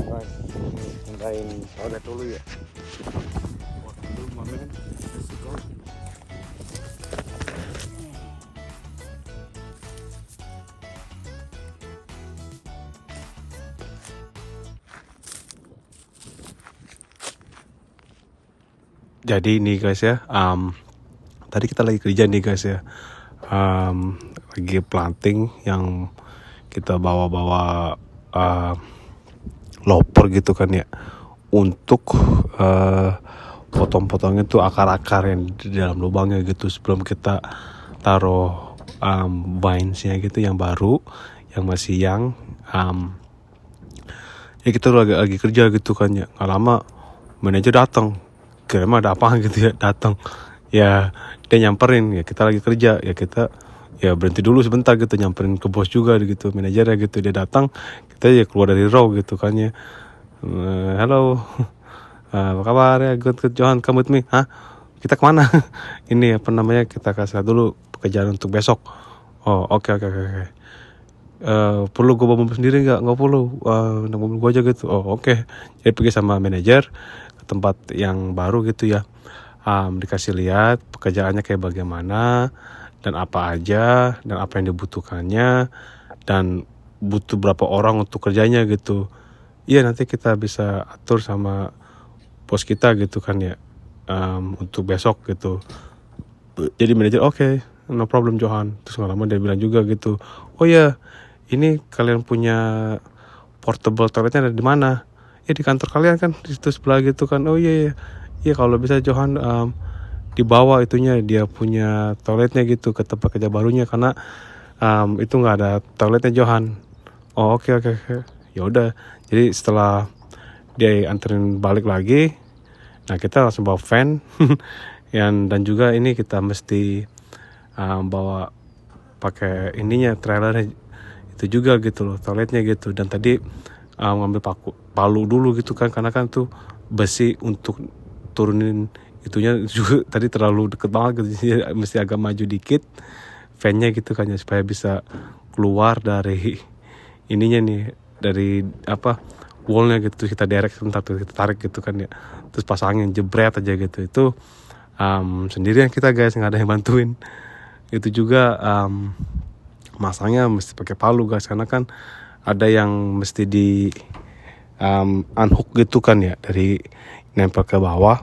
Guys, pindahin toilet dulu ya. Waduh, mami kan. Jadi ini guys ya, tadi kita lagi kerja nih guys ya, lagi planting yang kita bawa-bawa loper gitu kan ya, untuk potong-potongnya tuh akar-akar yang di dalam lubangnya gitu sebelum kita taruh vines-nya gitu yang baru, yang masih ya kita lagi kerja gitu kan ya. Nggak lama manajer datang, kira ada apa gitu ya, datang ya, dia nyamperin ya, kita lagi kerja ya, kita ya berhenti dulu sebentar gitu, nyamperin ke bos juga gitu, manajernya gitu. Dia datang, kita ya keluar dari row gitu kan ya. Halo, apa kabar ya, good Johan, come with me. Hah, kita kemana? Ini apa namanya, kita kasih dulu pekerjaan untuk besok. Oh, oke. Perlu gue bawa mobil sendiri nggak perlu, naik mobil gue aja gitu. Oh, oke. Jadi pergi sama manajer ke tempat yang baru gitu ya. Dikasih lihat pekerjaannya kayak bagaimana, dan apa aja, dan apa yang dibutuhkannya, dan butuh berapa orang untuk kerjanya gitu. Iya, nanti kita bisa atur sama bos kita gitu kan ya, untuk besok gitu. Jadi manajer oke, no problem Johan. Terus nggak lama dia bilang juga gitu, oh ya, ini kalian punya portable toiletnya ada di mana? Ya di kantor kalian kan, di situ sebelah gitu kan. Oh iya, kalau bisa Johan dibawa itunya, dia punya toiletnya gitu ke tempat kerja barunya, karena itu nggak ada toiletnya Johan. Oh, oke. Ya udah, jadi setelah dia anterin balik lagi, nah kita langsung bawa van. Dan juga ini kita mesti bawa pakai ininya, trailernya itu juga gitu loh, toiletnya gitu. Dan tadi ngambil palu dulu gitu kan, karena kan tuh besi untuk turunin itunya juga tadi terlalu deket banget gitu, jadi mesti agak maju dikit fan-nya gitu kan ya, supaya bisa keluar dari ininya nih, dari apa, wallnya gitu. Terus kita derek sebentar tuh, kita tarik gitu kan ya, terus pasangin jebret aja gitu. Itu sendirian kita guys, nggak ada yang bantuin. Itu juga masangnya mesti pakai palu guys, karena kan ada yang mesti di unhook gitu kan ya, dari nempel ke bawah,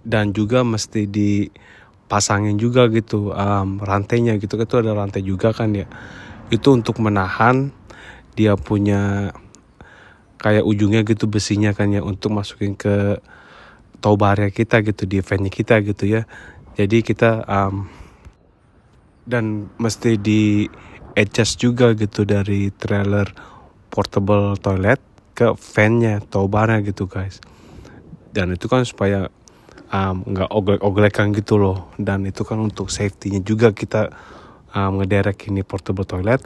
dan juga mesti dipasangin juga gitu rantainya gitu. Itu ada rantai juga kan ya, itu untuk menahan dia punya kayak ujungnya gitu, besinya kan ya, untuk masukin ke tow bar-nya kita gitu, di fan-nya kita gitu ya. Jadi kita dan mesti di adjust juga gitu, dari trailer portable toilet ke fan-nya, tow bar-nya gitu guys. Dan itu kan supaya nggak oglek-oglekan gitu loh. Dan itu kan untuk safety-nya juga, kita ngederek ini portable toilet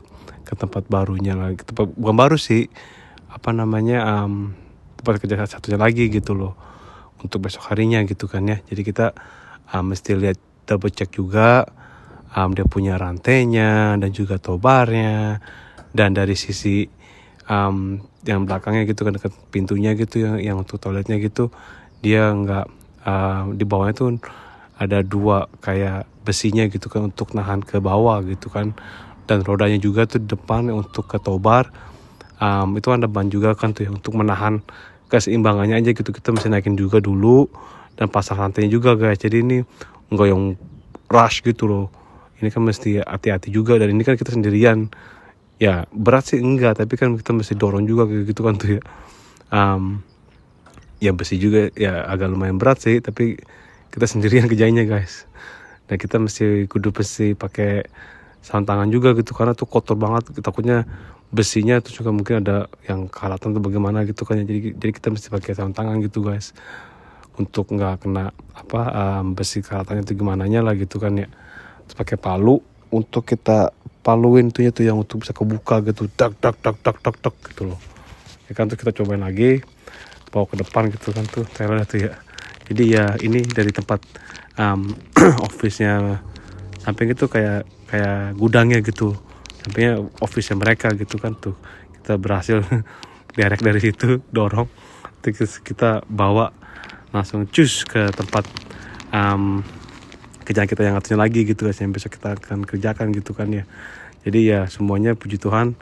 ke tempat barunya lagi, bukan baru sih, apa namanya, tempat kerja satunya lagi gitu loh, untuk besok harinya gitu kan ya. Jadi kita mesti lihat, double check juga dia punya rantainya dan juga tow bar-nya. Dan dari sisi yang belakangnya gitu kan, dekat pintunya gitu, yang untuk toiletnya gitu, dia nggak di bawahnya tuh ada dua kayak besinya gitu kan, untuk nahan ke bawah gitu kan. Dan rodanya juga tuh depan untuk ke tow bar, itu ada ban juga kan tuh, untuk menahan keseimbangannya aja gitu. Kita mesti naikin juga dulu, dan pasang rantainya juga guys. Jadi ini enggak yang rush gitu loh, ini kan mesti hati-hati juga. Dan ini kan kita sendirian ya, berat sih enggak, tapi kan kita mesti dorong juga kayak gitu kan tuh ya. Ya besi juga ya agak lumayan berat sih, tapi kita sendirian kerjanya guys. Dan kita mesti pakai sarung tangan juga gitu, karena tuh kotor banget, takutnya besinya tuh juga mungkin ada yang karatan tuh bagaimana gitu kan ya. Jadi kita mesti pakai sarung tangan gitu guys, untuk nggak kena besi karatannya tuh gimana nya lah gitu kan ya. Terus pakai palu untuk kita paluin tuh ya, tuh yang untuk bisa kebuka gitu, dak gitu loh ya kan. Tuh kita cobain lagi, bawa ke depan gitu kan tuh trailer tuh ya. Jadi ya ini dari tempat office-nya samping itu kayak gudangnya gitu, sampingnya office-nya mereka gitu kan tuh. Kita berhasil derek dari situ, dorong, terus kita bawa langsung cus ke tempat kerjaan kita yang atasnya lagi gitu guys, yang besok kita akan kerjakan gitu kan ya. Jadi ya semuanya puji Tuhan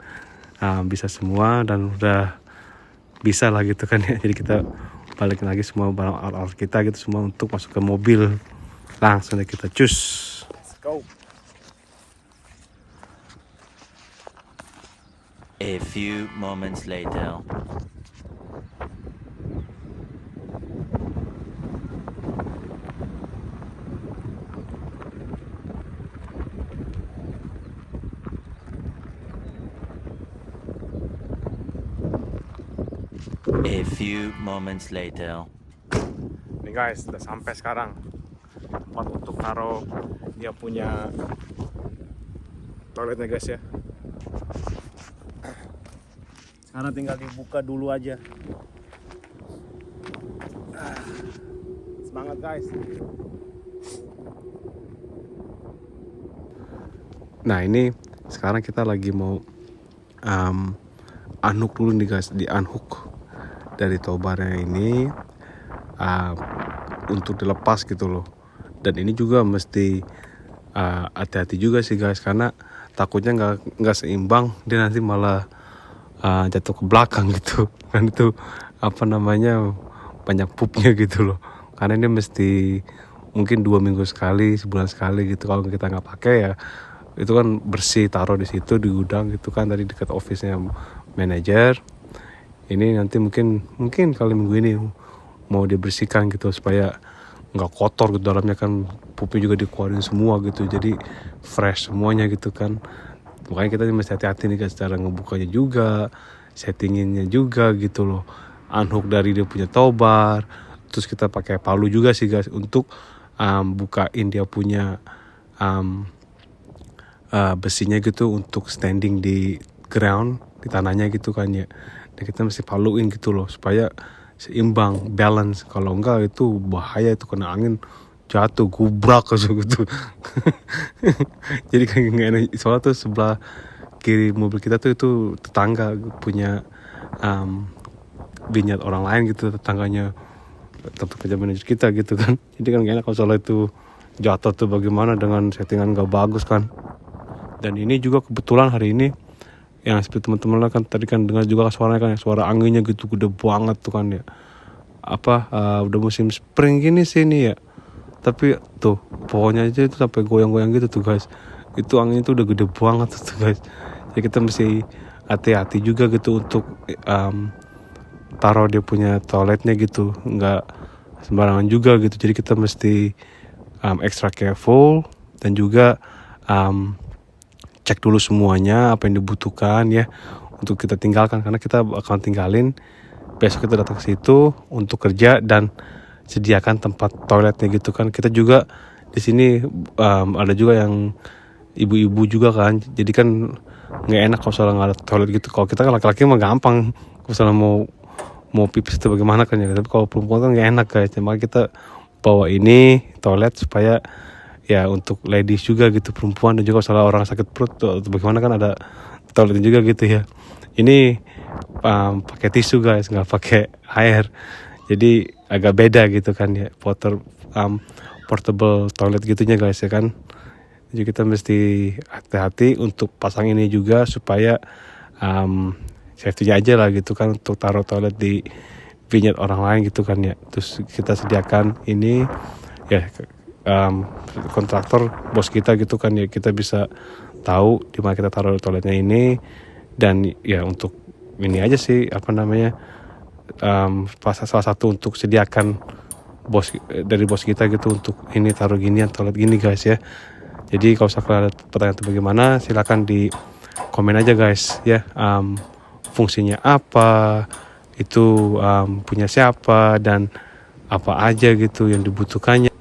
bisa semua dan udah bisa lah gitu kan ya. Jadi kita balikin lagi semua barang alat kita gitu semua untuk masuk ke mobil, langsung deh kita cus. Let's go. A few moments later. A few moments later. Nih guys, udah sampai sekarang. Tempat untuk taruh dia punya toiletnya guys ya. Sekarang tinggal dibuka dulu aja. Semangat guys. Nah ini sekarang kita lagi mau unhook dulu nih guys, di unhook dari tobarnya ini untuk dilepas gitu loh. Dan ini juga mesti hati-hati juga sih guys, karena takutnya nggak seimbang, dia nanti malah jatuh ke belakang gitu kan. Itu apa namanya, banyak pupnya gitu loh, karena ini mesti mungkin 2 minggu sekali, sebulan sekali gitu. Kalau kita nggak pakai ya itu kan bersih, taruh di situ di gudang gitu kan, tadi dekat office-nya manajer. Ini nanti mungkin kali minggu ini mau dibersihkan gitu supaya nggak kotor gitu dalamnya kan, pupnya juga dikeluarin semua gitu, jadi fresh semuanya gitu kan. Makanya kita mesti hati-hati nih guys, cara ngebukanya juga, settinginnya juga gitu loh. Unhook dari dia punya tobar, terus kita pakai palu juga sih guys untuk bukain dia punya besinya gitu untuk standing di ground, di tanahnya gitu kan ya. Dan kita mesti paluin gitu loh supaya seimbang, balance. Kalau enggak itu bahaya, itu kena angin jatuh gubrak aja gitu. Jadi kan nggak enak, soalnya tuh sebelah kiri mobil kita tuh itu tetangga punya vineyard orang lain gitu, tetangganya tempat kerja manajer kita gitu kan. Jadi kan gak enak kalau soalnya itu jatuh tuh bagaimana dengan settingan gak bagus kan. Dan ini juga kebetulan hari ini yang seperti teman-teman lah kan tadi kan dengar juga suaranya kan, suara anginnya gitu gede banget tuh kan ya. Udah musim spring gini sih ini ya. Tapi tuh pohonnya aja itu sampai goyang-goyang gitu tuh guys. Itu anginnya tuh udah gede banget tuh guys. Jadi kita mesti hati-hati juga gitu untuk taruh dia punya toiletnya gitu, nggak sembarangan juga gitu. Jadi kita mesti extra careful dan juga cek dulu semuanya apa yang dibutuhkan ya untuk kita tinggalkan, karena kita akan tinggalin besok kita datang ke situ untuk kerja dan sediakan tempat toiletnya gitu kan. Kita juga di sini ada juga yang ibu-ibu juga kan, jadi kan nggak enak kalau soalnya nggak ada toilet gitu. Kalau kita kan laki-laki mah gampang, kalau soalnya mau pipis itu bagaimana kan ya. Tapi kalau perempuan kan nggak enak guys, makanya kita bawa ini toilet supaya ya untuk ladies juga gitu, perempuan, dan juga kalau orang sakit perut atau bagaimana kan ada toiletnya juga gitu ya. Ini pakai tisu guys, nggak pakai air, jadi agak beda gitu kan ya, portable toilet gitunya guys ya kan. Jadi kita mesti hati-hati untuk pasang ini juga supaya safety-nya aja lah gitu kan, untuk taruh toilet di vineyard orang lain gitu kan ya. Terus kita sediakan ini ya, kontraktor bos kita gitu kan ya, kita bisa tahu di mana kita taruh toiletnya ini. Dan ya untuk ini aja sih apa namanya, salah satu untuk sediakan dari bos kita gitu, untuk ini taruh ginian toilet gini guys ya. Jadi kalau ada pertanyaan itu bagaimana, silakan di komen aja guys ya, fungsinya apa, itu punya siapa, dan apa aja gitu yang dibutuhkannya.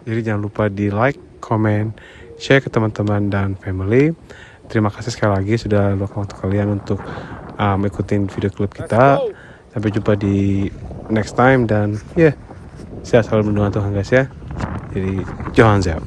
Jadi jangan lupa di like, comment, share ke teman-teman dan family. Terima kasih sekali lagi sudah luangkan waktu kalian untuk ikutin video klip kita. Sampai jumpa di next time, dan sehat selalu mendoakan Tuhan guys ya. Jadi Johan Zep.